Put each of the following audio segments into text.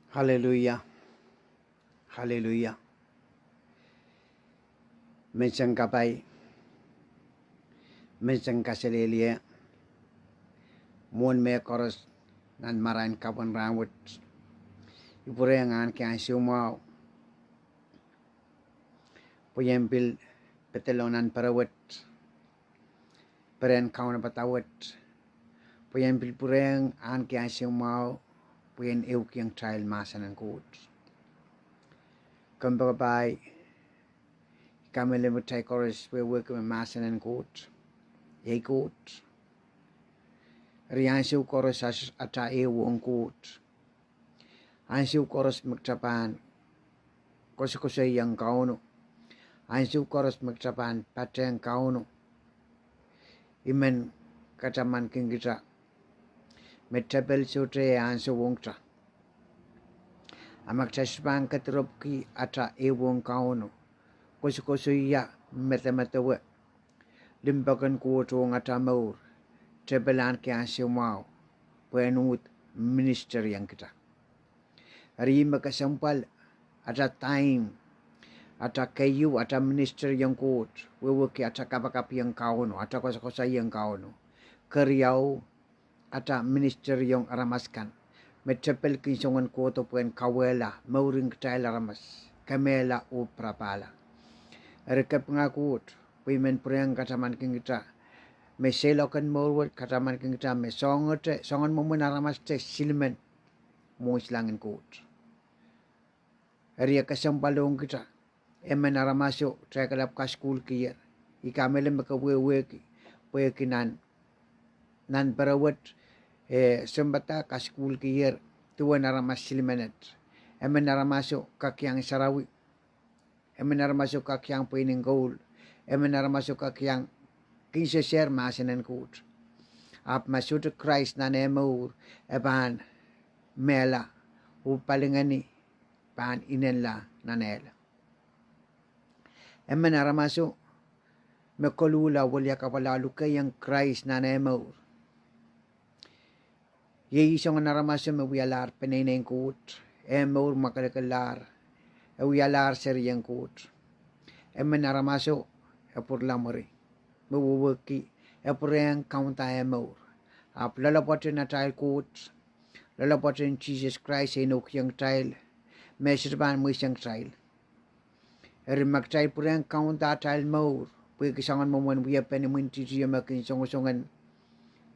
Haleluya. Haleluya. Mencengkapai. Mencengkaselelia. Mun me koros nan marain kapan rawat. Ipurengan ke asiumau. Puyempil petelonan perawat. Peren kawan patawat. Puyempil pureng an ke asiumau. Puyen euk yang trial Mahsen and Koht. Kambabai. Kami lemutai koros we work with Mahsen and Koht. Ye Koht. Riansiu koros ata ewu ang Koht. Ansiu koros magtrapan. Kosa yang kauno. Ansiu koros magtrapan pateng kauno. Imen kataman kingita. Metabel sutre ansiu wongtra. Amak tasbang katrupki ata ewu ang kauno. Kosa ya metamatawa. Limbagan Koht ang ata maur. Tebelan ke ansiu mau. Penut minister yang kita. Hari makasampal ata time ata kayu ata minister yang Koht weweki ata kapakapi yang kauno ata kosa yang kauno keriau ata minister yang aramaskan metepel kinsongan Koht puen kawela mauring ktaila ramas kamela o prapala rekap ngakut women preng kataman kita meselokan morwat kataman kita songan momen aramas te silmen mo islangin Koht. Ria kasampalong kita. Emen aramasyo try kalap ka school kiyer. Ikamele makawewe ki. Puya kinan. Nan parawat sembata ka school kiyer. Tuwan aramas silmenet. Emen aramasyo kakyang sarawi. Emen aramasyo kakyang puining goal. Emen aramasyo kakyang kinsa share Mahsen and Koht. Ap masuto Christ na nemaur. Eban mela. Upalingani. Pan inenla nanela. Emen aramaso mekolula walya kapalalu kayang Christ na nemaur. Ye isong naramaso mewialar peneneng Koht. Emaur makalakalar. Ewialar seriyang Koht. Emen aramaso epur lamori. Mewuweki epureng kaunta emaur. Ap lalapotin na tayo Koht. Lalapotin Jesus Christ enok yung tayo. Mesirban mo isang trial. Magtrial po rin count that trial more. Pwede kisangan mo man wiya penimunti siya makinsongan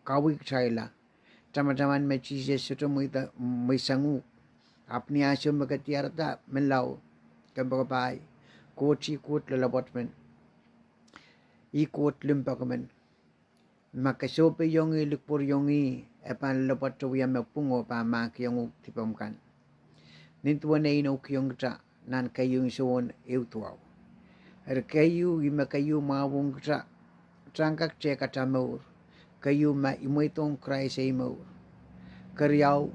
kawig trial la. Tama-taman may Jesus ito may sangu. Apni asyo magkatiyarata menlaw. Kambakabay. Koht lalabot men. Koht limpak men. Makasope yung ilikpur yung epan lalabot to wiya magpungo pa maki yung tipamkan. Nintuan na inaw kiyong ta nan kayo suon iutuaw. Kayo ima kayo mawong ta trangkak cek kata maur. Kayo ma imuitong kray sa imaur. Karyaw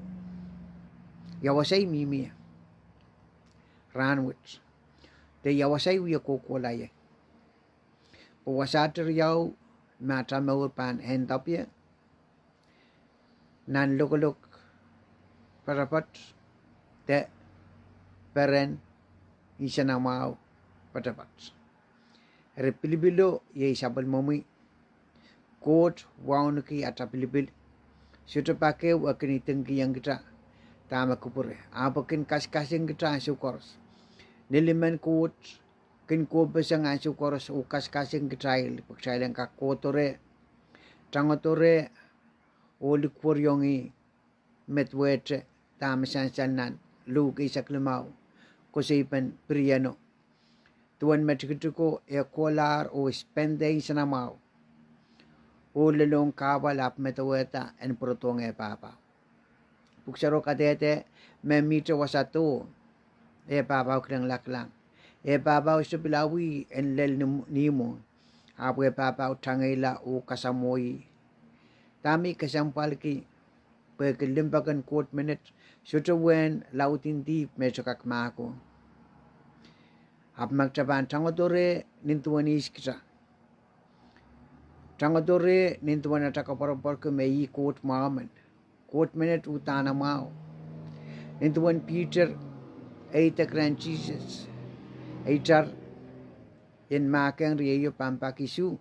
yawasay mimiya. Ranwit. Te yawasay wiya kukulaya. Puwasater yaw mata maur pan hendap ya. Nan lukuluk parapat te peren isa na mau patapat. Repilibilo ye sabal momi Koht waun ki ata pilibil. Suto pake wakini tengki yang kita tama kupure. Apakin kas-kasing kita asu koros. Niliman Koht kin ko besang asu koros ukas kasing kita pagsalang ka kotore tangotore olik poryongi metwete tama sansanan lug isak lumaw. Kusipan priyano. Tuan matikituko kolar o spending sa namaw. O lalong kawalap metaweta en protong papa. Puksaro kadete memito wasato. Papaw klang laklang. Papaw sa bilawi en lel nimo. Apo papaw tangayla o kasamoy. Tami kasampal ki. Pagkalimbagan Koht minute. Suto wen lautin deep medyo kakmako. Ap magtraban tangodore nintuan iskita. Tangodore nintuan atakaparapar ke meyi Koht maman. Koht minute utana mau. In the one Peter 8 grand Jesus. Eitar in makang riyo pampak isu.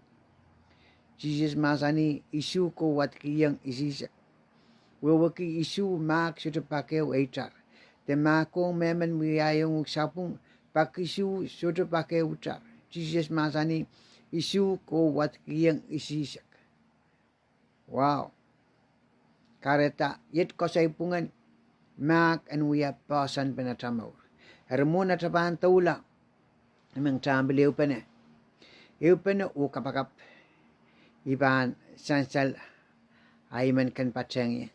Jesus masani isu ko wat kiyang isisa. Wawaki isu mak sudah pakai eitar. Te makong memen wiyayong sapung pak isu sudah pakai utar. Jesus masani isu ko wat kiyang isisa. Wow. Kareta yet kosaipungan mak and we are pasan penatamaur. Hermona tapan taula. Emang tambili upene. Upene u kapakap. Iban sansal aiman kan pacangnya.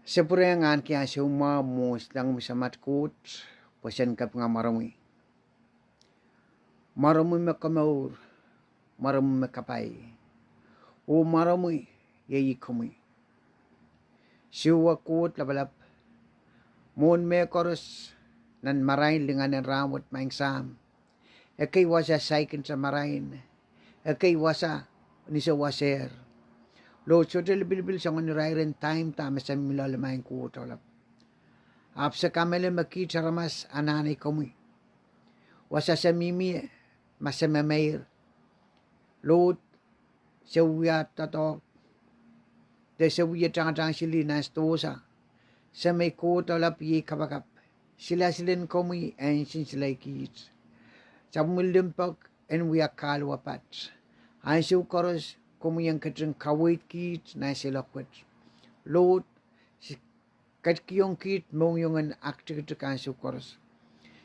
Sepurengan kia semua mus lang musamat kut posen kap ngamarami. Marami makamaur. Marami makapai. O marami yeyi kumi. Siwa kut labalap. Mon me koros nan marain dengan ramut mangsam. Ekay wasa saikin sa marain. Ekay wasa ni sa waser. Lo chote bil sa ngon rairen time ta sa milal main kut olap. Apsa kamele maki charamas anani kumi. Wasa sa mimi masamamair. Lo sewia tato. De sewia tang sili na stosa. Sa may kut olap ye kabakap. Sila silin komi en sin sila kit. Sa mulimpak en we akal wapat. An siw koros komi yang katring kawit kit na sila kwet. Lord, kat kiyong kit mong yung an aktikitik an siw koros.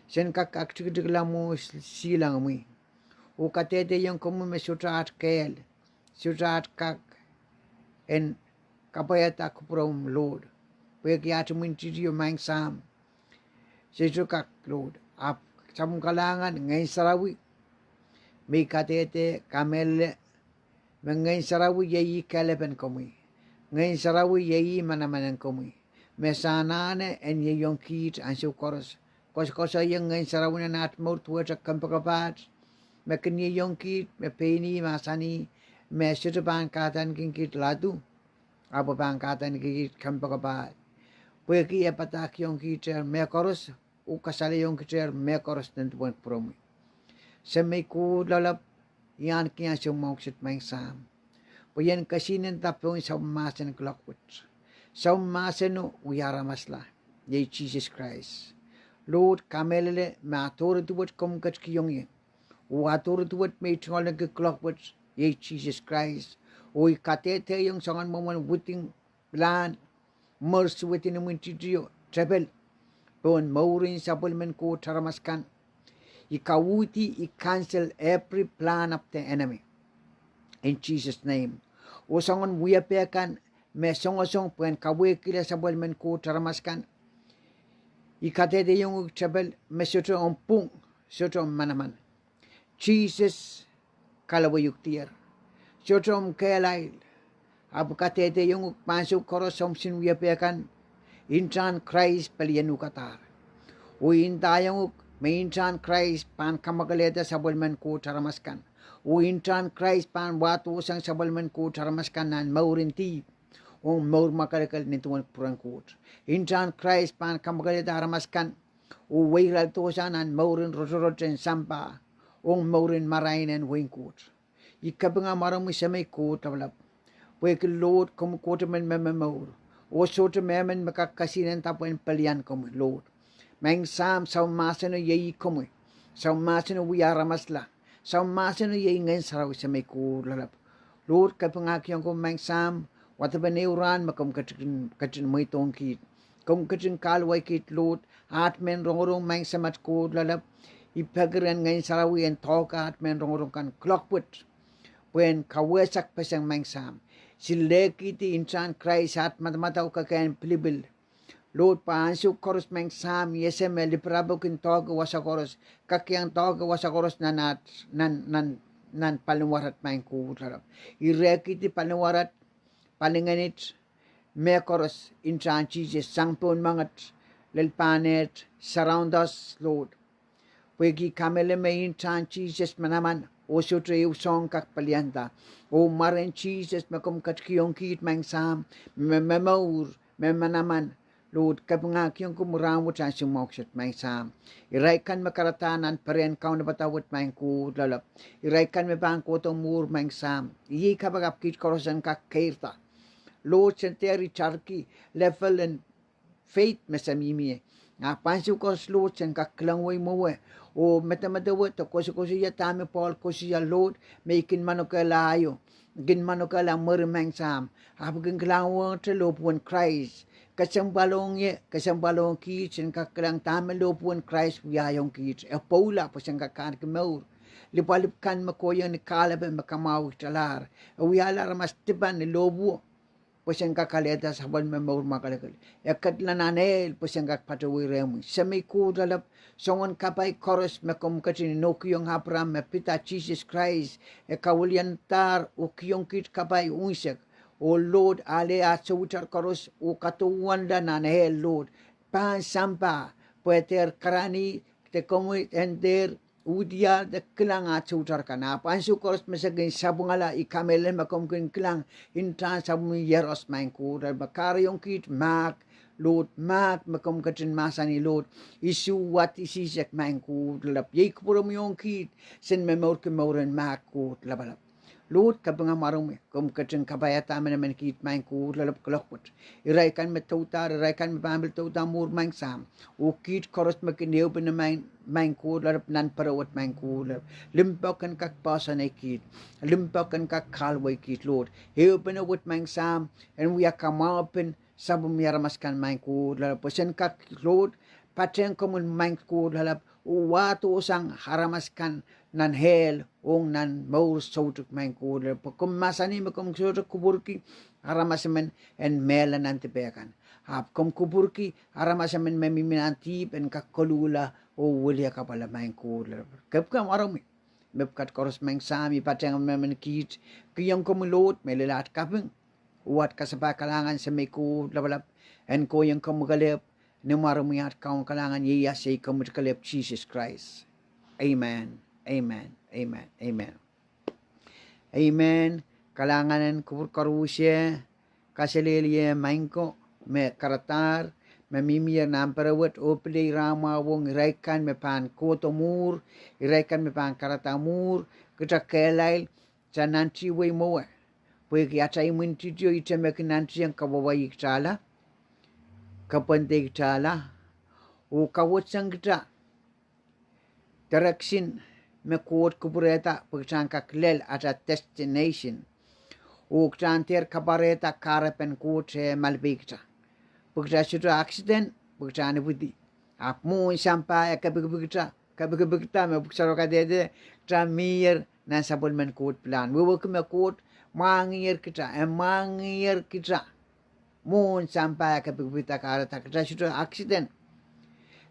Sen kak aktikitik lamo silang mi. O katete yung komi me sutra at kel. Sutra at kak en kapayata kuprom Lord. Pwede yata mintidiyo mang sam. Sesukak Lord, ap sabung kalangan ngayon sarawi. May katete kamele. Ngayon sarawi yayi kalepen komi. Ngayon sarawi yayi manamanan komi. Mesanane en yayong kit ang sukoros. Kosa yung ngayon sarawi na natmur tuwa sa kampakapat. Mekan yayong kit, me peni, masani, me sutupang katan kingkit ladu. Apo pang katan kingkit kampakapat. Pwede ipatak yung kiter me koros. O kasali yung kiter me koros nentuan promi. Sa may kulalap yan kaya siya mauksit may sam. Puyan kasinin tapong sa Mahsen klokwit. Sa Mahsen no uyara masla. Yay Jesus Christ. Lord kamelele matur tuwat kumkat kiyong yin. O atur tuwat may tingolan ki klokwit. Yay Jesus Christ. Uy katete yung sangan maman wuting plan. Mercy within the winter travel. Pon maurin supplement ko taramaskan. Ikawuti, i-cancel every plan of the enemy. In Jesus' name. O sangon wiyapekan, me song puen kawe kila supplement ko taramaskan. Ikatete yung travel, me soto ompung, soto manaman. Jesus kalawayuk tiyer. Soto kelail. Abu katete yung pasok korosom sin wiyapekan. Intan Christ palianu katar. O intayong may intan Christ pan kamagaleta sa bulman ko taramaskan. O intan Christ pan watu sang sa bulman ko taramaskan nan maurinti. O maur makalikal nituan purang kot. Intan Christ pan kamagaleta taramaskan. O wairal to nan maurin rotoroten sampa. O maurin marainan wingkot. Ikabanga marami sa may kot tablap. Pwede Lord kumukota man mamamaur. O soto memen makakasinan tapuin palian komo Lord. Mang sam sa Mahsen no yeyi komo. Sa Mahsen no wiyara masla. Sa Mahsen no yeyi ngayon saraw sa may kulalap. Lord kapangakiyang ko mang sam. Wata ba neuran makum katin mo itong kit. Kum katin kalway kit Lord. At men rongorong mang samat kulalap. Ipagaran ngayon saraw yan toka at men rongorong kan clockwood. When kawasak pa siyang mang sam. Sileki ti insan Christ at matamataw kakayan pilibil. Lord paansu koros meng sam yesem liprabo kin toga wasa koros kakiyang toga wasa koros nan paluwarat meng kutarap. Ireki ti paluwarat palinganit me koros insan Jesus sangpon mangat lelpanet surround us Lord. Pwegi kamele me insan Jesus manaman. O sutra yung song kakpalianta. O marin Jesus makum katkiyong kit mang sam. Memaur, memanaman. Lord, kapanga kiyong kumurawat sa sumoksit may sam. Iraikan makaratanan paren kau na batawat may ku lalap. Iraikan me bang ko mur may sam. Iyi kabagap kit korosan ka kairta. Lord, senteri charki level and faith mesamimi. Nga pansu kos Lord sen ka klangway mo we. O metamadawat to kosi ya tame Paul kosi ya Lord making manokalayo. Gin manokala mermang sam. Habagin klangwang telopon Christ. Kasambalong ki sen kaklang tame lopuan Christ wiyayong ki e paula po sen kakan kemaur lipalip kan makoyang ni kalabe makamaw talar wiyalar mas tiban ni lobu po sen kakaleta sabon memaur makalakal e katlananel po sen kakpatawi remu semi ku dalap songon kapay koros makom katin nokiyong hapram mapita Jesus Christ e kawulyantar o kiyong kit kapay unsek. O Lord, ale at sautar karos o katuwan da na Lord. Pan sampa, pueter karani, te komit ender, udia de klang at sautar ka na. Pan su karos masagin sabungala, ikamele makomkin klang, intan sabung yeros main ko, dal bakari yung kit, mak, Lord, mak, makomkatin masani Lord, Isuh wat isisek main ko, dalap, yik purum yung kit, sen memor kemoren mak ko, labalap. Lord, kabanga marong kum kacang kabayata man kit main ku lalap kelokput. Iraikan metautar, iraikan mepambil tautar mur main sam. O kit koros makineu ben main ku lalap nan parawat main ku lalap. Limpakan kak pasan ay kit. Limpakan kak kalway kit, Lord. Heu ben awat main sam. And we are kamapin sabum yaramaskan main ku lalap. Pasen kak, Lord, pateng komun main ku lalap. Watu usang haramaskan nan hel ong nan maur sautuk main kuler pakum masani makum sautuk kuburki aramasemen en mela nanti bekan hap kom kuburki aramasemen memiminanti pen kakolula o wulia kapala main kuler kapkam arami mepkat koros main sami pateng memen kit kiyang komulot melelat kapeng wat kasaba kalangan semeku labalap en ko yang kamugalep numarumiat kaung kalangan iya say kamugalep Jesus Christ. Amen. Amen. Amen. Amen. Amen. Kalanganan kubur karusya kasaliliya mainko me karatar memimir namperawat opli rama wong iraikan me pan kotomur iraikan me pan karatamur kita kelai jananti we moe pwe kiatai mintidio iteme kinanti yang kabawa iktala kapante iktala o kawat sang kita direction me Koht kubureta pagchan kaklel at a destination. Ukchan ter kabareta karapen Koht malbikta. Pagchan sito accident, pagchan budi. Akmo sampa kabigta me buksaro kadede tramir nan sabon men Koht plan. We work me Koht mangir kita. Mon sampa kabigta karata kata sito accident.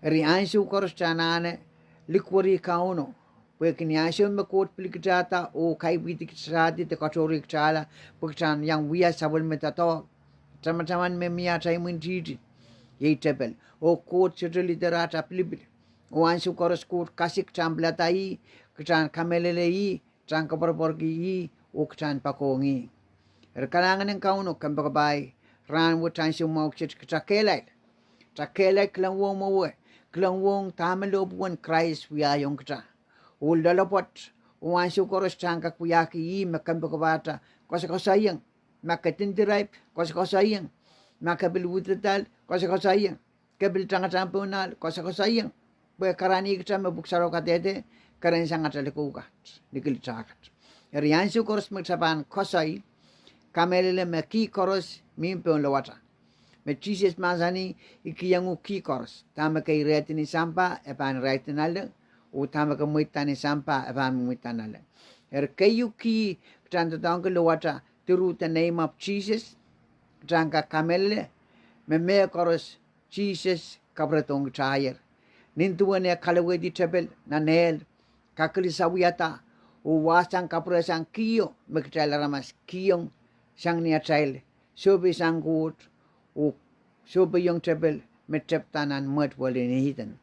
Riansu koros chanane likwari kauno. Pagkiniasyon me Koht pelikjata o kaibitik sadi te katorik chala pagchan yang wia sabon metato sama-sama memia cai menjidi ye tebel o Koht sito literata plibil o ansu koros Koht kasik chamblatai kechan kamelelei chan kabarborgi o kechan pakongi erkalangan ng kauno kambagabay ran wo chan sumok chit chakelai klangwong mo klangwong tamelo buwan Christ wia yung kechan uldalapot uansu koros changka kuyaki makambakabata kosayang makatindiray kosayang makabilwutatal kosayang kabil tangatampunal kosayang boy karani kita mabuksaro katete karan sangat lekukat dikil chakat riansu koros magsaban kosay kamelele maki koros mimpon lawata me Jesus mazani ikiyangu ki koros tama kay retini sampa epan retinal utama kamuitan ni sampa avam muitan ala kayu ki tanda tangka lawata through the name of Jesus tangka kamelle me koros Jesus kabratong chayer nintuane kalawe di tebel nanel kakali sawiyata uwasang kaprasang kiyo magtala ramas kiyong sang niya child sobi sang Koht o sobi yung tebel metep tanan mat wali nihitan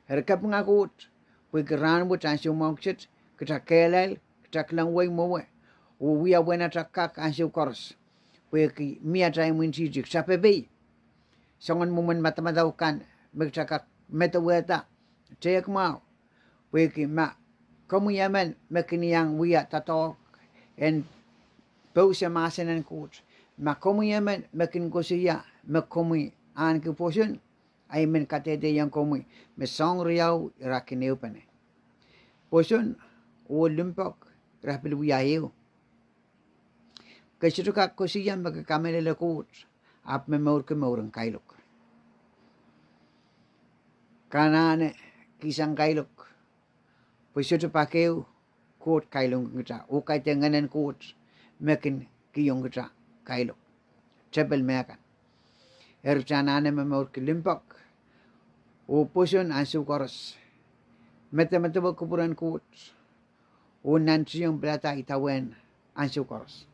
herkap nga Koht pagkaran mo tansyo mongsit kita kelel kita klangway mo o wiya buena takak ansyo koros pagki miya tayo munjijik sa pebe songon mumen mata-mataukan megcakak metaweta cek mau weki ma komu yaman mekini yang wia tatok en bausa masenan Koht ma komu yaman mekin kosia mekomu an ke posun ay men katete yang komu me song riau rakineu pane posun o limpok rapil wia eu kesuka kosia meke kamele le Koht ap me maur ke maurang kailok kanane kisang kailok posutu pakeu Koht kailong kita o kai tenganen Koht mekin kiyong kita kailok tebel mekan erjanane me maur ke limpok o posun asu koros mete kuburan Koht o nansiyong belata itawen asu koros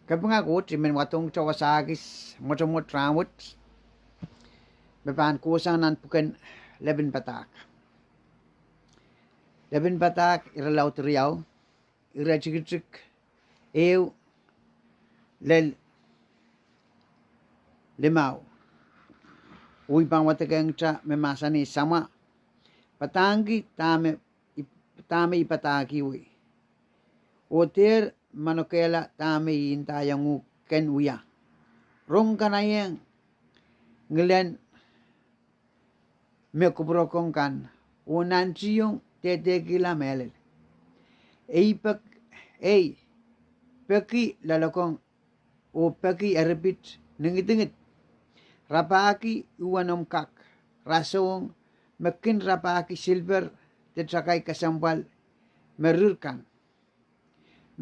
kapanga Koht men watong cawasagis motomot ramut bepan kusanan puken Leben patak ira laut riau ira cikicik eu lel limau ui pang watakeng ca memasani sama patangi tame ipataki ui oter manokela tame intayangu ken uya rong kanayeng ngelen me kubrokong kan unan ciyong tete kila melel peki lalokong o peki erepit nengit rapaki uanom kak rasong mekin rapaki silver tetsakai kasambal merirkan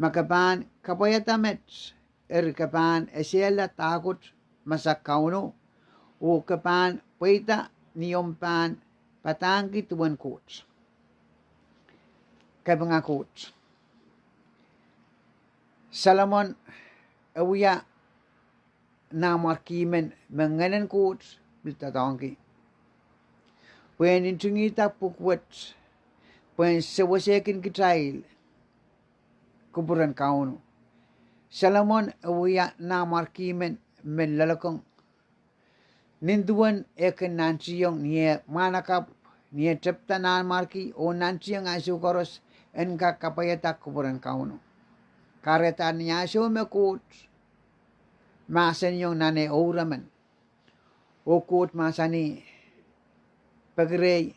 makapan kapayatamet kapan esiela takut masak kauno o kapan paita niyompan patangki tuan Koht kapanga Koht Salomon awiya na markimen menganen Koht biltatangki wen intungita pukwet wen sewasekin kitail kuburan kauno Salomon awiya na markimen men lalakong ninduan eken nansiyong niye manakap niye tepta na marki o nansiyong asu koros enka kapayata kuburan kauno kareta niya asu me Koht Mahsen yung nane ouraman o Koht masani pagrey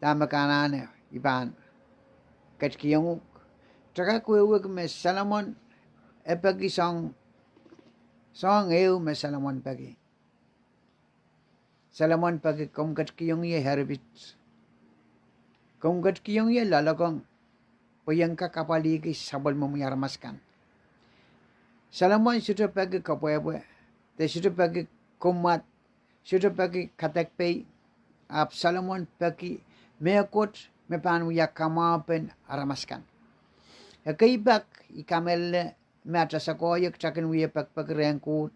tama kanane iban kachkiyong taka kuewek me Salomon epagi song eu me Salomon pagi komkat kiyong ye herbit komkat kiyong ye lalakong payangka kapaligi sabal memuyarmaskan Salomon sudah pagi kapwebwe te sudah pagi komat sudah pagi katekpei ap Salomon pagi meakot mepan uya kamapen aramaskan kaibak ikamel me atrasakoyek chakin uya pagreang Koht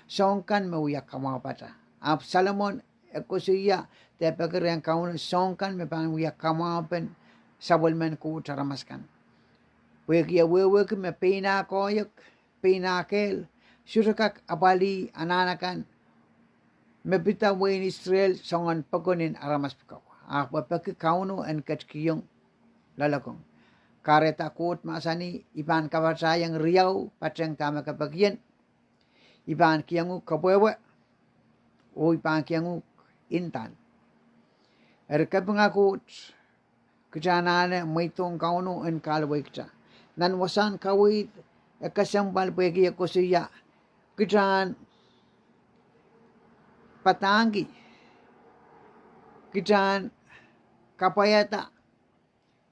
songkan me uya kamapata ap Salomon ekosuya te pagreang kaun songkan mepan uya kamapen sabulmen Koht aramaskan wekia wewek me pina koyek pinakel surakak abali ananakan mepita wen Israel songan pagonin aramas pakaw apa paki kauno en kachkiyong lalakong kareta Koht masani iban kawarsayang riau patreng tama kapagyen iban kiyangu kabwewe o iban kiyangu intan erkapanga Koht kejanane maitong kauno en kalwekta nan wasan kawit kasambal pegi kosuya kijan patangi kijan kapayata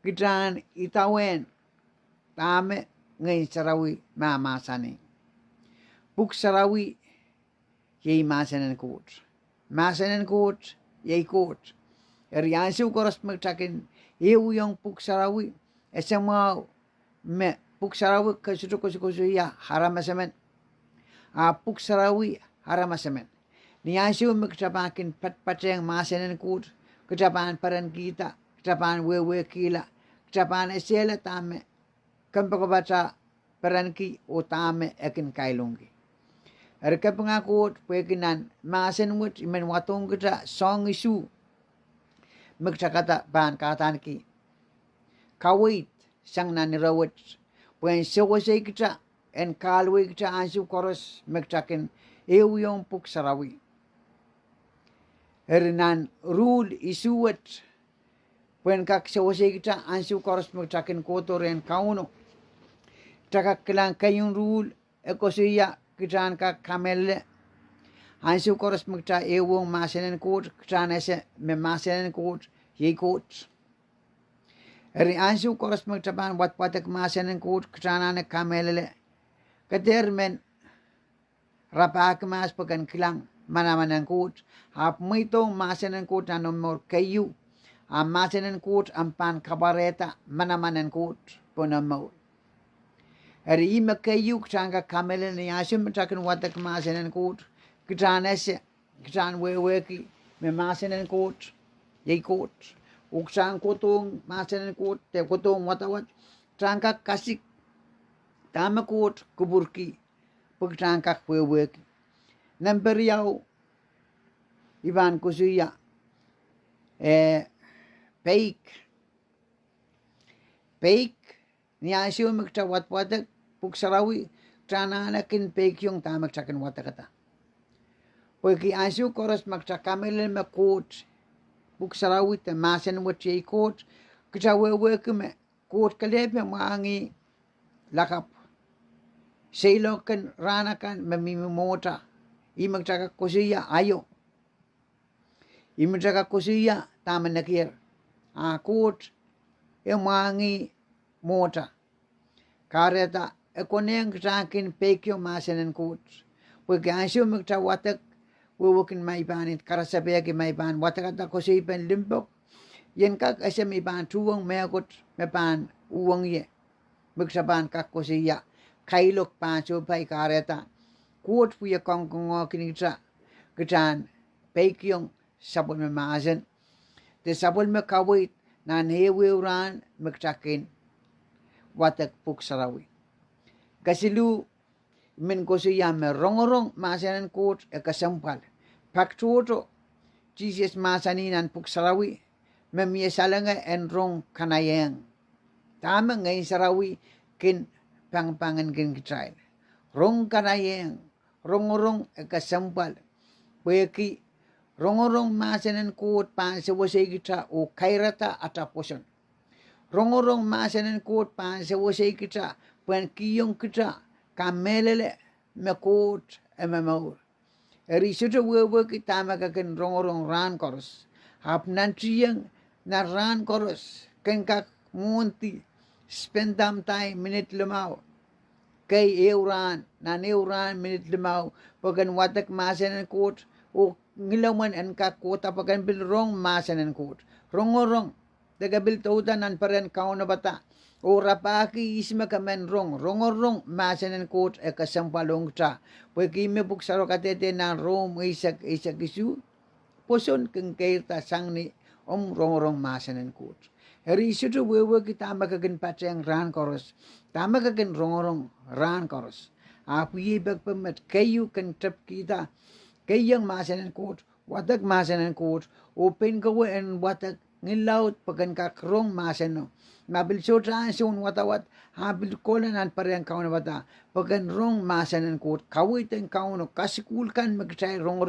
kijan itawen tame ngai sarawi masani buk sarawi yei masanen Koht yei Koht riansu koros metakin eu yang buk sarawi esama me puk sarawi kesutu ya haramasemen puk sarawi haramasemen niasu mektapakin patpateng Mahsenen Koht ketapan paran kita ketapan wewe kila ketapan esela tame kampakabaca paranki o tame ekin kailungi Erke pengakut pekinan Mahsen wit imen watung kita song Isuh. Mekta kata ban kataan ki. Kawit sang nani rawit. Puen sewasay kita en kalwe kita Isuh koros mektakin yung puk sarawi. Erinan rule Isuh wit. Puen kak sewasay kita Isuh koros mektakin kotor en kauno. Takak kelang kayung rule ekosiya kitaan kak kamelle. Isuh koros mekta yung Mahsen Koht kitaan ese me Mahsen Koht ye Koht. Eri Isuh koros mekta ban wat patek Mahsen Koht kitaan ane kamelle. Kader men rapak mas pekan kilang mana Koht. Hap mito Mahsen Koht na nomor kayu. Mahsen Koht ampan kabareta mana Koht ponamau. Eri ima kayu kitaan kamelle ni Isuh metakan watek Mahsen Koht. Kitaan ese, kitaan weweki, me Mahsen Koht, ye Koht. Uksang kotong Mahsen Koht, te kotong watawat. Trangka kasik, tama Koht kuburki, pagtrangka weweki. Namberiyaw, iban kusuya, peik, ni Isuh mikta watwatak, puksarawi, trananakin peik yung tamak sakin watakata. Porque Isuh koros makta kamele me Koht buksarawit Mahsen wit ye Koht kita wewe me Koht kalebe mangi lakap seilokan ranakan memimi mota imakta kusiya ayo imakta kusiya tamanakir Koht mangi mota kareta ekoneng sakin pekyo Mahsen Koht porque Isuh makta watak wewokin maibanit karasabegi maiban watakata ko sipen limbok yen kak asa maiban tuwang meakot mepan uwang ye magsaban kak ko siya kailok panso pay kareta Koht puya kongkongo kinitra kitan peikyong sabon me Mahsen te sabon me kawit nan heweuran magtakin watak puksarawi kasilu men ko siya me rongorong Mahsen Koht kasampal paktuoto Jesus masaninan puksarawi memye salanga en rong kanayeng tama ngay sarawi kin pangpangan kin kitrail rong kanayeng rongorong kasampal beki rongorong Mahsen Koht pa sewasay kita o kairata ataposon rongorong Mahsen Koht pa sewasay kita pan kiyong kita kamelele me Koht emamaur. Eri sudah wewe kita makakan rongorong ran koros. Hap nantriyang na ran koros. Kengkak munti spend time minute lemau. Kay euran nan euran minute lemau. Pagan watak Mahsen Koht o ngilaman en kak kota pagan bil rong Mahsen Koht. Rongorong daga bil tautan nan paren kauna bata. O rapaki isma kamen rongorong Mahsen Koht kasampalong ta. Pwede me buksaro katete na rom isak Isuh. Poson keng kairta sang ni rongorong Mahsen Koht. Eri Isuh tu wewe kita makakin paceng ran koros. Tama kakin rongorong ran koros. Apu ye bagpamet kayu kan trap kita. Kayang Mahsen Koht. Watak Mahsen Koht. Open kawe en watak ngilaut pagan kakrong Mahsen no. Mabil so transun watawat habil kolan an parang kauna bata pagan rong Mahsen Koht kawit ang kauno kasikulkan magtay rong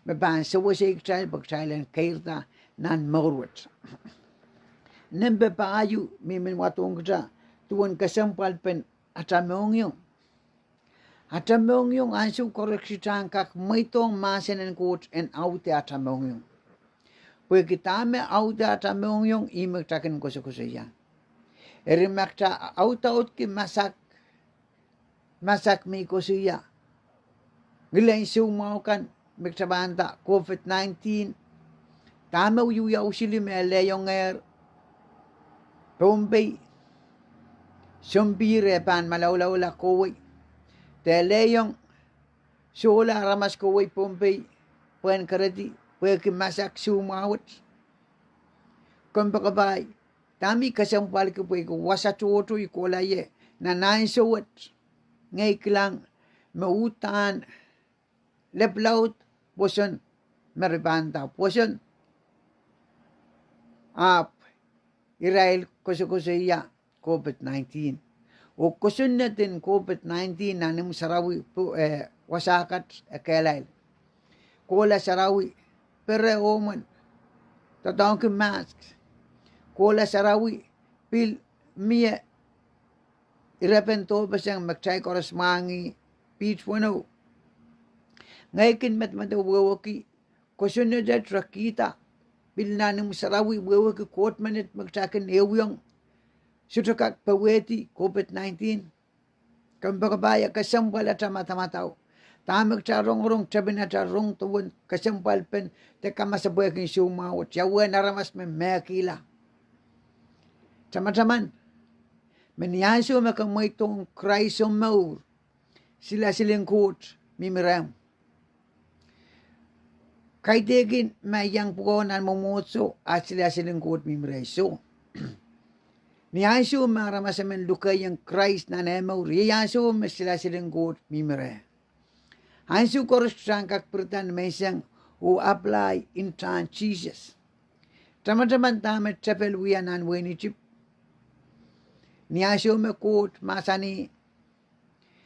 maban sawasay try bagtaylan kairta nan morwat nembe paayu mimin watong kta tuan kasampal pen atamong yung Isuh koreksitan kak maitong Mahsen Koht en aute atamong yung pwede kita me aute atamong yung imagtakin ko sa Eri makta autaut ki masak mi ko siya. Gilain sumaukan magtabanta COVID-19. Tama uyuya usili me leyong Bombay. Sumbire pan malaula koway. Te leyong sola ramas koway Bombay. Puen karadi. Puen ki masak sumawat. Kumpakabay. Tami kasampal ko po wasatuoto ikolaye na naisawat ngay kilang mautan lep laut bosan meribanta bosan ap Israel kuso iya COVID-19. O kusun natin COVID-19 na nim sarawi wasakat kelail. Kola sarawi pere oman tatang ke mask. Kola sarawi pil mia irepento basang magchay koras mangi peach wano. Ngaykin met wawaki kusun na dat rakita pil na nim sarawi wawaki Koht manit magcakin ewyang sutrakak paweti COVID-19. Kambagabaya kasambal at mata-mataw. Tamag charong-rong sabi na charong tuwan kasambal pen te kamasabuhay kin sumawat. Yawa naramas may mekila. Sama-saman. Meniyaso makamay tong Christ maur. Sila siling Koht mimiram. Kaitegin mayang pukonan momotso at sila siling Koht mimireso. Ni Isuh maramasaman luka yang Christ na nemaur. Isuh sila silang Koht mimire. Isuh koros sangkak pertan mesang o apply in tran Jesus. Teman-teman tamat cepel wianan weni chip. Ni Isuh me Koht masani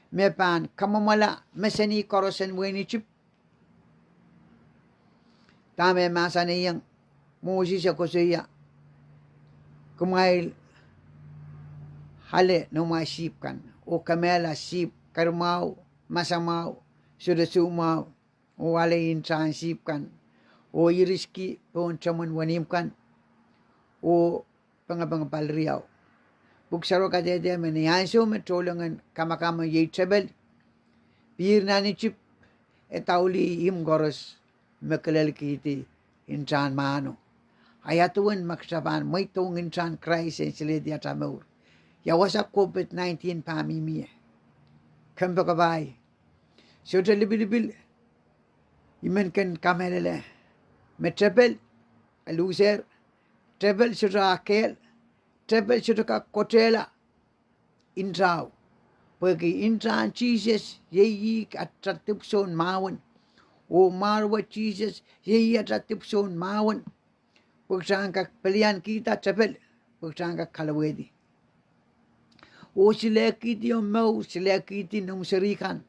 mepan kamamala mesani korosan weni chip. Tame masani yang Moses ako siya. Kumail hale no masipkan o kamela sip karmau masamau sudah sumau o wale insan sipkan o iriski pun caman wanimkan o pangapangapal riau buksaro kadede menianso metolongan kamakama ye trebel bir nani chip etauli im goros mekelel kiti insan mano ayatuan maksaban may tong insan Christ en sila diatamur. Ya wasak COVID-19 pamimia. Kambagabay. Sudah lebih-lebih. Iman kan kamelele. Metrepel. Aluser. Trepel sudah akel. Trepel sudah ka kotela. Intraw. Pergi intran Jesus. Yeyi atratip son mawan. O marwa Jesus. Yeyi atratip son mawan. Pagsangka pilihan kita trepel. Pagsangka kalawedi. O sila kiti yung mau, sila kiti nung sirikan.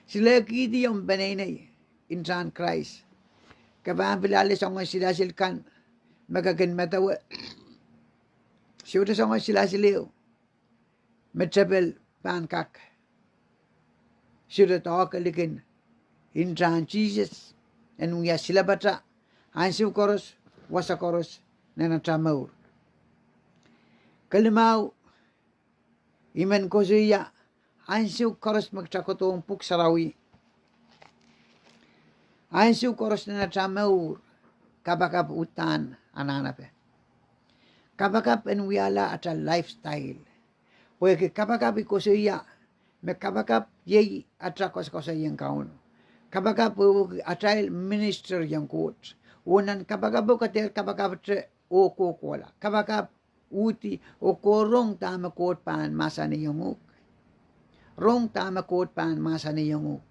Sila kiti yung banay insan Christ. Kapag pilali sa mga sila silkan, magagan matawa. Sudah sa mga sila siliw. Metrapel pankak. Sudah tawa kalikin insan Jesus. Anong ya sila bata. Ansiw koros, wasa koros, na natramaur. Kalimaw, iman ko siya, ansiw koros magcakotong puksarawi. Ansiw koros na natramaur, kabakap utan ananape. Kabakap enwiyala at a lifestyle. Pwede kabakap ko siya, may kabakap yay atrakos ko sa iyang kaon. Kabakap atrail minister yang Koht. Unan kabakap kater kabakap o kokola. Kabakap uti o korong tama Koht pan masa niyonguk. Rong tama Koht pan masa niyonguk.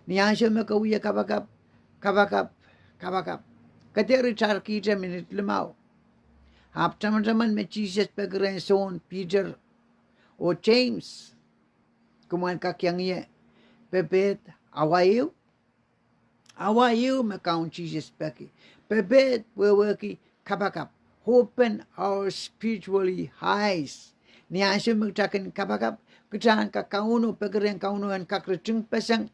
Niyasyo makawiya kabakap. Kateri char kita minit limaw. Hap teman-teman me Jesus pegeren son Peter o James. Kumuan kakyang ye. Pepet awayu. Awayu makaun Jesus peki. Pepet weweki kabakap. Open our spiritually eyes. Niyasyo magtakin kabakap. Kecaan kakauno pegeren kaunuan kakretung pesang.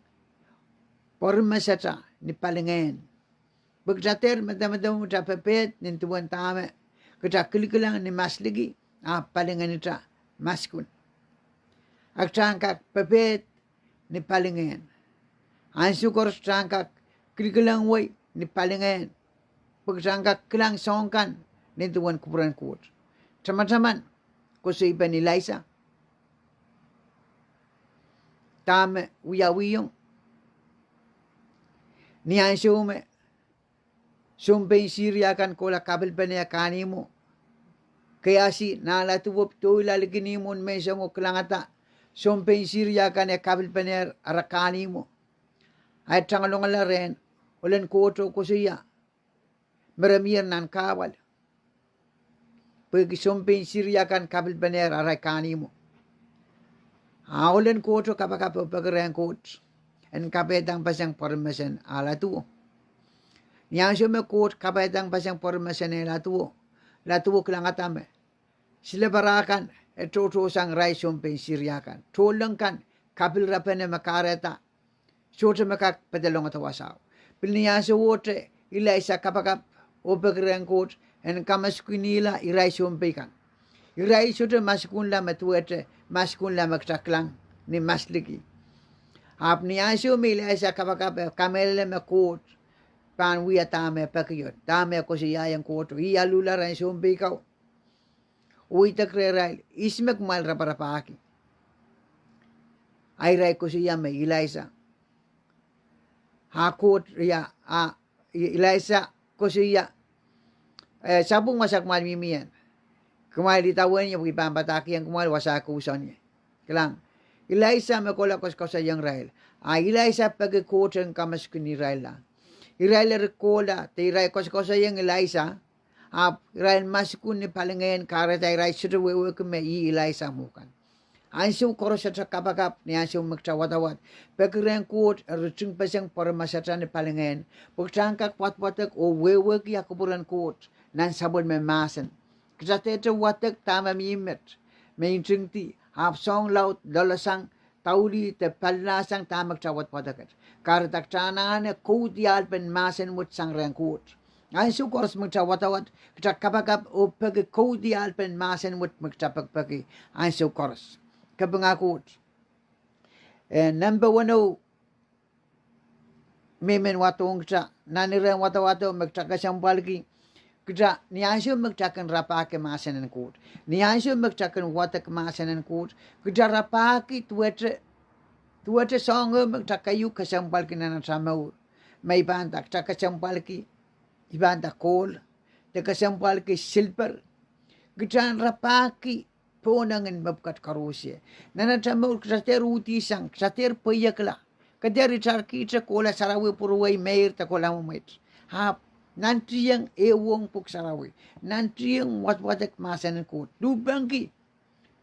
Pormasata ni palingan. Begdater madam-madam uta pepet nintuan tama. Kita kilikulang ni masligi. Palingan ita maskun. Agtangkak pepet ni palingan. Ansukor tangkak kilikulang way ni palingan. Pagtangkak kilang songkan nintuan kuburan Koht. Teman-teman, kusipan ni Liza. Tama uyawiyong. Niyan sume. Sumpay Syria kan kola kabel pa niya kanimo. Kaya si nalatuwap to ilaliginimun mesang o klangata. Sumpay Syria kan niya kabel pa niya arakanimo. Ay tangalong alaren, ulen koto ko siya. Meramir nan kawal. Pergi sumpin siriakan kabil bener arai kanimu. Ulen koto kapakapo pageren kot. En kapetang pasang permesen ala tuo. Yang me kot kapetang pasang permesen ala tuo. La tuo kelangatame. Sila barakan toto sang rai sumpin siriakan. Tolengkan kabil rapene makareta. Sote makak pedalong atawasaw. Pilniasa wote ila isa kapakap o pageren kot. En kamaskunila irai sumpikan. Irai sote maskun la matuete maskun la maktaklang ni masliki. Apni aso mila isa kapakap kamele me kot. Pan wia tame pakiyot. Tame ko siya yang kot. Iya lula rai sumpikaw. Uita krerai ismek mal raparapaki. Ay rai ko siya me ilaisa. Hakot ya ilaisa ko siya. Sabung masak mal mimian. Kumail ditawan niya bagi pampataki yang kumail wasakusan niya. Kelang. Ilaisa me kola kos yang rail. Ilaisa pagi koten kamas kuni rail la. Irail rekola te irai kos yang ilaisa. Rail maskun ni palingayan kareta irai sudah wewe ke me ilaisa mukan. Ansu korosat kapakap ni ansu magtawat-awat. Pagren kot rutung pasang paramasatan ni palingayan. Pagtangkak pat-patak o wewe ki akuburan kot. Nan sabon me Mahsen. Kita watak tama mimet. Maintingti. Hapsong laut dalasang tauli te palnasang tamak cawat padakat. Kartak tanane Koht pen Mahsen mut sang rangkut. Ay sukors magcawat-awat. Kita kapakap o pagi Koht pen Mahsen mut magcapag-pagi. Ay sukors. Kapangakut. Number 1 Mimen watong kita. Nanirang wata-wato magcakasampalki. Kita niansyo magtakan rapake Mahsen en Koht. Niansyo magtakan watak Mahsen en Koht. Kita rapake tuwete songo magtakayu kasampalki na nasamau. May bantak takasampalki. Ibanta kol. Takasampalki silver. Kita rapake ponangan babkat karusya. Nanasamau kita rutisang. Kita payakla. Kita ricarki kita kola sarawi puruway mayor takola mumait. Hap. Nanti yang ewong puk sarawi. Nanti yang wat-watak Mahsen en Koht. Du bangki.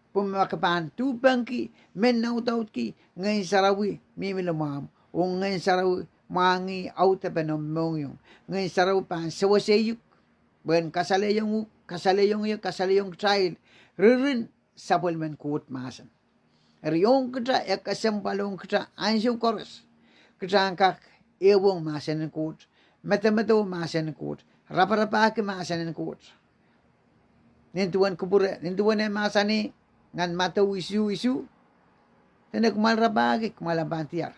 Pumakapan. Du bangki. Men nautaut ki. Ngayon sarawi. Mimilamam. O ngayon sarawi. Mangi auta penom mongyong. Ngayon sarawi pan. Sawasayuk. Ben kasalayong. Kasalayong child. Ririn. Sapol men Koht Mahsen. Riyong kita. Kasampalong kita. Ansyo koros. Kita angkak. Ewong Mahsen en Koht. Mata-mata Mahsen en Koht. Rapa-rapa ke Mahsen en Koht. Nintuan kubure. Nintuan e masani. Ngan mata isu. Tanda kumal rapa ke kumal bantiar.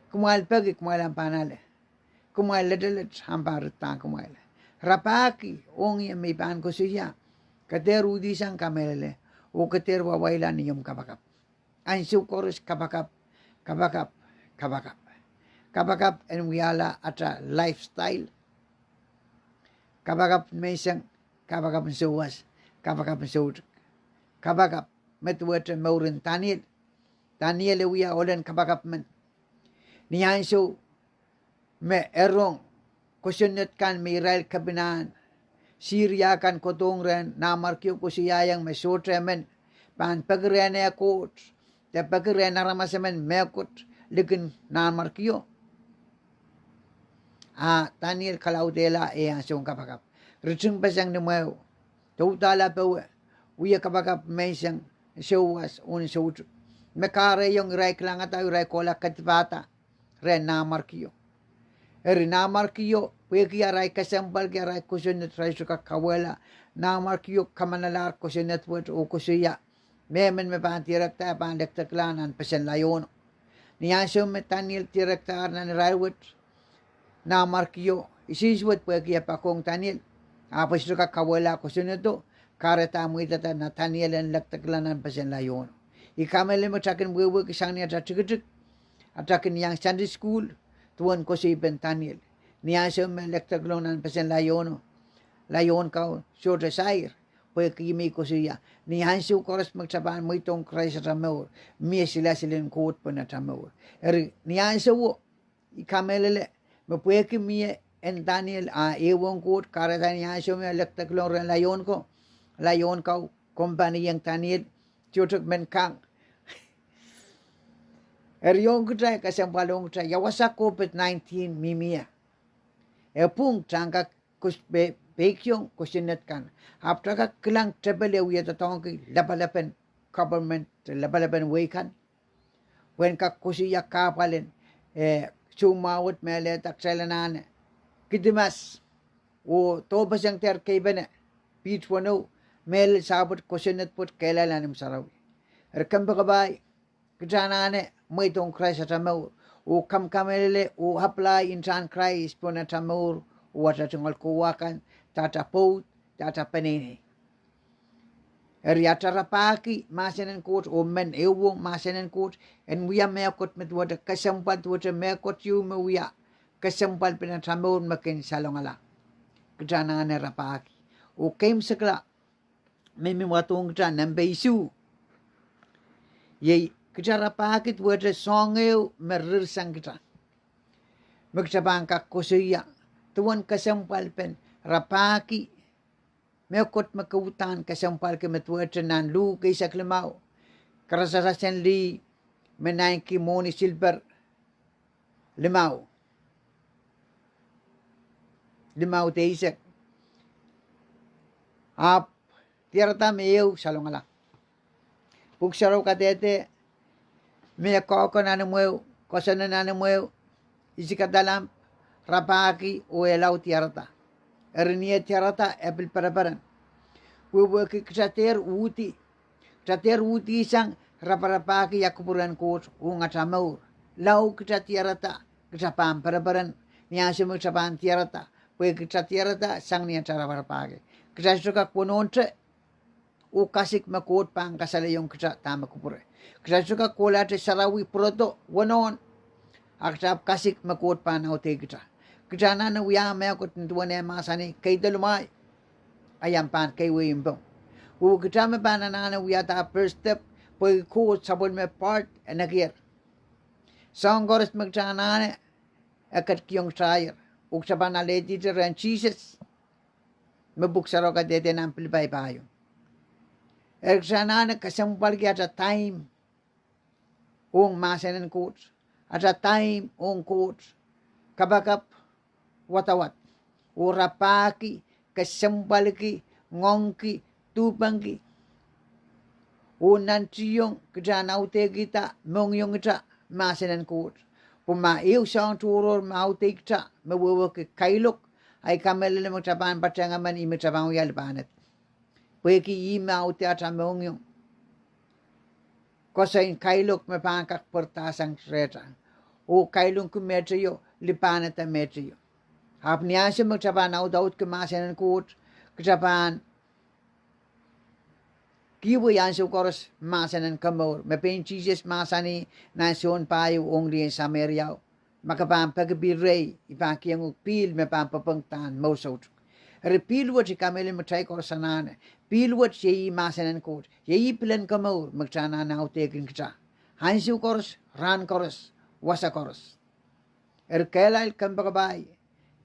Kumal pagi kumal panale. Kumal ledelet hampar tang kumal. Rapa ke ongi may pan ko siya. Kater udi sang kamelele. O kater wawailan niyong kabakap. Ansu koros kabakap. Kabakap en wiala ata lifestyle. Kabakap mesang, kabakap suwas, kabakap sud. Kabakap metwete maurin Daniel. Daniel wiya olen kabakap men. Niyanso me erong kusyunit kan me Israel kabinan. Syria kan kotong ren namarkyo ko siyayang me sotre men. Pan pagrene Koht. Te pagrene naramasamen mekot likin namarkyo. Daniel kalaudela asong kapakap. Rutung pasang namayo. Tautala pa uya kapakap mesang siyawas un siyut. Mekare yung ray klangata ray kola katipata. Ray namarkiyo. Eri namarkiyo. Uya ray kasampal kaya ray kusunit ray suka kawela. Namarkiyo kamanalar kusunit wet o kusuya. Memen me pantirak tayo pandektaklanan pasan layon. Niyaso me Daniel tiraktar na raywet. Namarkiyo, isiswat po kaya pakong Daniel. Apos ito kakawala ko sinuto, kareta mo itata na Daniel ang lagtaklanan pa siya layon. Ikamali mo takin buwag isang niya tatik atakin yang Sunday school, tuwan ko si Ben Daniel. Niya siya may lagtaklanan pa siya layon. Layon ka, syota sair, po kimi ko siya. Niya siya koras magsabaan mo itong Christ at Amor. Miya sila silang Koht po na Amor. Niya siya wo. ikamelele mepueki mie en Daniel ewong kot karatani asyo me lektak lor layon kau kompani yang Daniel cutuk men kang Eriong kita kasempalong kita yawasa COVID-19 mimia. Epung tangka kus bekyong kusinetkan. Aptaka kelang tebele uya tatong ki labalapen government labalapen weikan. Wen ka kusiya kapalen sumawut mele takselanane. Kidimas o tobas yang ter kaibene beach wano mel sabut kusinet put kelalanim sarawi. Rekam bakabay kejanane may tong Christ at amor o kamkamele o haplay insan Christ po na tamor o at atungal kuwakan tatapot tatapanini eriata rapaki Mahsen Koht o men ewong Mahsen Koht en wiya mekot met wada kasampat wada mekot yu me wiya kasampat pinatamor makin salongala kejanane rapaki o kem sekla mimi watong kejan nambe Isuh ye kita rapakit wada songeu merersang kita. Magtabangka kusuya. Tuan kasampal pen rapaki. Mekot makautan kasampal ke metwada nan lu kaysa klemau. Karasasasan li menaik moni silver limau. Limau teisak. Ap tiarata meyeu salongala. Buksaraw kadete me koko nana mweu kosana nana mweu isikadalam rapaki o elau tiarata ernia tiarata epil paraparan wewe ksater uti sang raparapaki yakupuran Koht unga tamur lau ksatiarata ksapam paraparan niasemu ksapan tiarata we ksatiarata sang nia raparapaki ksasuka kunontre o kasik makot pang kasalayong ksa tama kupure Kasa kola te sarawi proto wanon aksap kasik makot pa na ote kita. Kita na wiya me ko tuan e masani kay dalumay ayam pan kay wimbo. U kita me na wiya ta first step po ko sabon me part enagir. Sangores magtana akat kiyong sayar. U saban na leti te ran Jesus mabuksaro ka dete ng pilbay payo. Eksanana kasampal ki at a time ong Mahsen Koht at a time ong Koht kabakap watawat o rapaki kasampal ki ngongki tupangki o nantiyong kajanaute kita mongyong kita Mahsen Koht pumaiw sa turor maute kita mawawa ki kailok ay kamel na magtapan patangaman imagtabang uyalpanet Pweki ima uti at mongyong kosain kailok me pangkak pertasang sreta o kailong kumetriyo lipanata metriyo apniasya magtapan au daut ke Mahsen Koht ketapan kiwo yansu koros Mahsen kamor me pen Jesus masani nasion payo ongri Samaria makapan pagbilrey ipakiyang pil me pampapangtan mosot Repeal what kamele matay korsanane. Pil what ye Mahsen Koht. Ye pilan kamor magtana na utekin kita. Hansu koros, ran koros, wasa koros. Kelal kambagabay.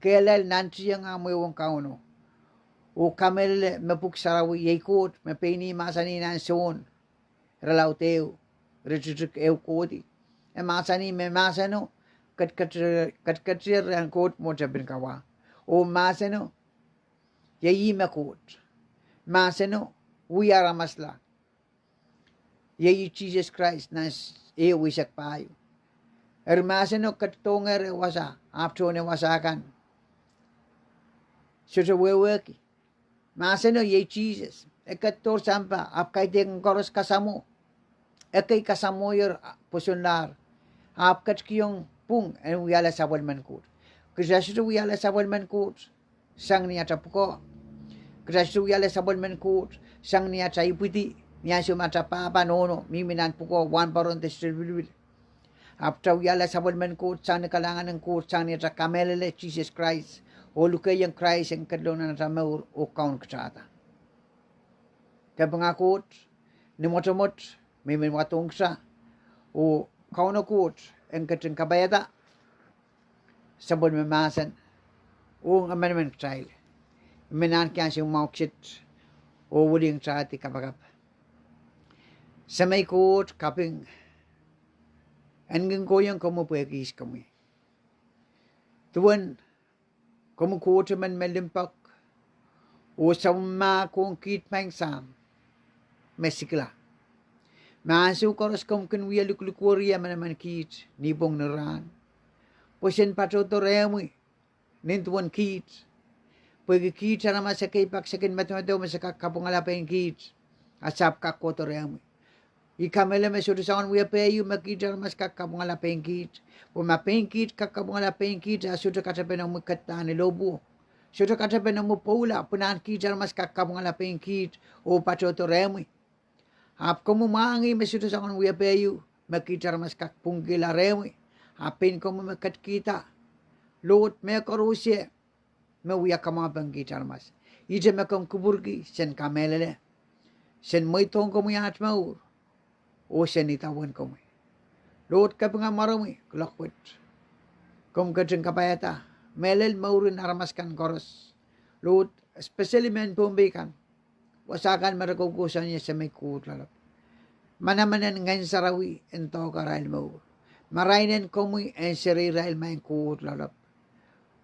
Kelal nantiyang amoy wong kauno. O kamele mapuksarawi ye Koht. Mapeni masani nan son. Ralauteo. Richitik ew kodi. E masani me masano. Katkatir ang Koht mo jabin kawa. O masano. Yeyi Koht. Mahseno, we are a masla. Yeyi Jesus Christ nas wisak payo. Mahseno katonger wasa, aptone wasakan. Such weweki. Mahseno ye Jesus. Ekator sampa, apkay deng koros kasamo. Ekay kasamo yor pusunlar. Apkat kiyong pung en wiyala sabal Koht. Kasasuto wiyala sabal Koht. Sang niya tapuko. Krasu yale sabon Koht sang niya sa iputi niya sumata papa nono miminan puko one baron distributed after yale sabon Koht sang nakalangan ng Koht sang niya sa kamelele Jesus Christ o lukay yung Christ ang kadlonan sa maur o kaun kasata kapanga Koht ni motomot mimin watong sa o kaun Koht ang kating kabayata sabon me Mahsen o amendment trial menan kyan si mauksit o wuling trati kapagap sa may Koht kaping angin koyang kamu pwekis kami tuan kamu Koht man melimpak o sama kong kit Mahsen mesikla Maasu koros kom kun wia luklukuria man kit nibong neran posen patroto remui nintuan kit pagi kit cara masa kay paksakin matemato masa kapungala pen kit asap kakoto remui ikamele mesudu sangan wia peyu makit cara mas kapungala pen kit o mapen kit kapungala pen kit asuda kata penang mukatani lobu sudah kata penang mupula punan kit cara mas kapungala pen kit o patroto remui Ap kamu mangi mesudu sangan wia peyu makitar mas kak punggila rewi. Apin kamu makat kita. Lot me korusia me wia kama bangkitar mas. Ije me kam kuburgi sen kamelele. Sen moitong kamu yat maur. O sen itawan kamu. Lot kapunga marami kelakwit. Kamu kajeng kapayata. Melel maurin aramaskan koros. Lot especially men pumbikan. Wasakan marakukusan niya sa may Koht lalap. Manamanan ngayon sarawi ento karail mo. Marainen komoy en siri rail may Koht lalap.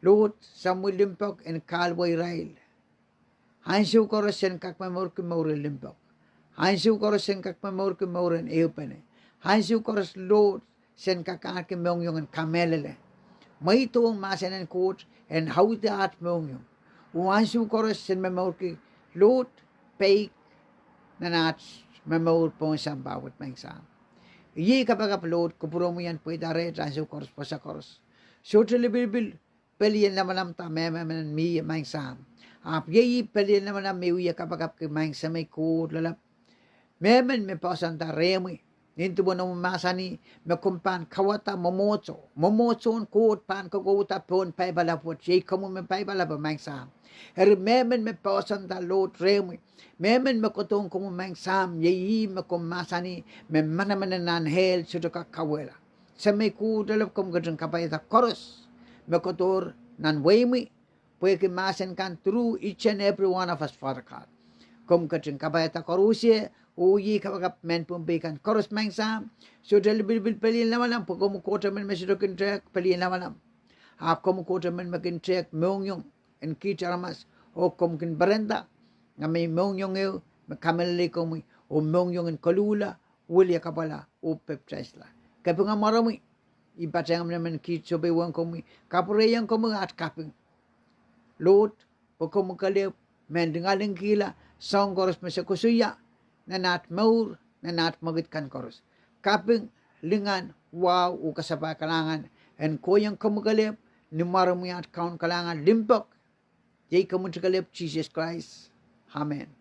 Lut sa limpok en kalboy rail. Hansu korosen kak mamor kumaurin limpok. Hansu korosen kak mamor kumaurin eupene. Hansu koros lut sen kakak mongyong en kamelele. May tuong masen en Koht en hauta at mongyong. Hansu koros sen mamor ki lut peik nanat mamaur po sa bawat Mahsen. Iye kapag upload, kupuro mo yan po idare, transo koros po sa koros. So tilibilbil, peliyan naman ang tamaman mi Mahsen. Ap yeyi peliyan naman ang miuya kapag Mahsen may Koht lalap. Memen me pasan ta remi. Nintu mo naman masani, me kumpan kawata momocho. Momocho on Koht pan kagawata pon pay balapot. Yay kamu me pay balapot Mahsen. Her memen me pasan ta lot remi. Memen me kotong kumu Mahsen yeyi me kumasani me manamanan hel sudah kawela. Sa may Koht lalap kum gadang kapayata koros. Me kotor nan wemi. Pwede Mahsen kan through each and every one of us Father God. Kum gadang kapayata korusye. Uyi kapag men pumpikan koros Mahsen. So dalibil paliin naman lang. Pag kumukuta man masidokin trek paliin naman lang. Hap kumukuta man makin trek mongyong en kitaramas o kumkin barenda. Nga may mongyong eo makamali kumi o mongyong en kalula wuli kapala o peptesla. Kapag nga marami ipatayang naman kitsobewang kumi kapureyang kumi at kaping lot pag kumukalip mendingaling kila song koros masakusuya nanat maur, nanat magitkan koros. Kaping lingan, wow, o kasabay kalangan, and koyang kamugalip, ni marami at kaun kalangan, limpok, jay kamuntigalip, Jesus Christ. Amen.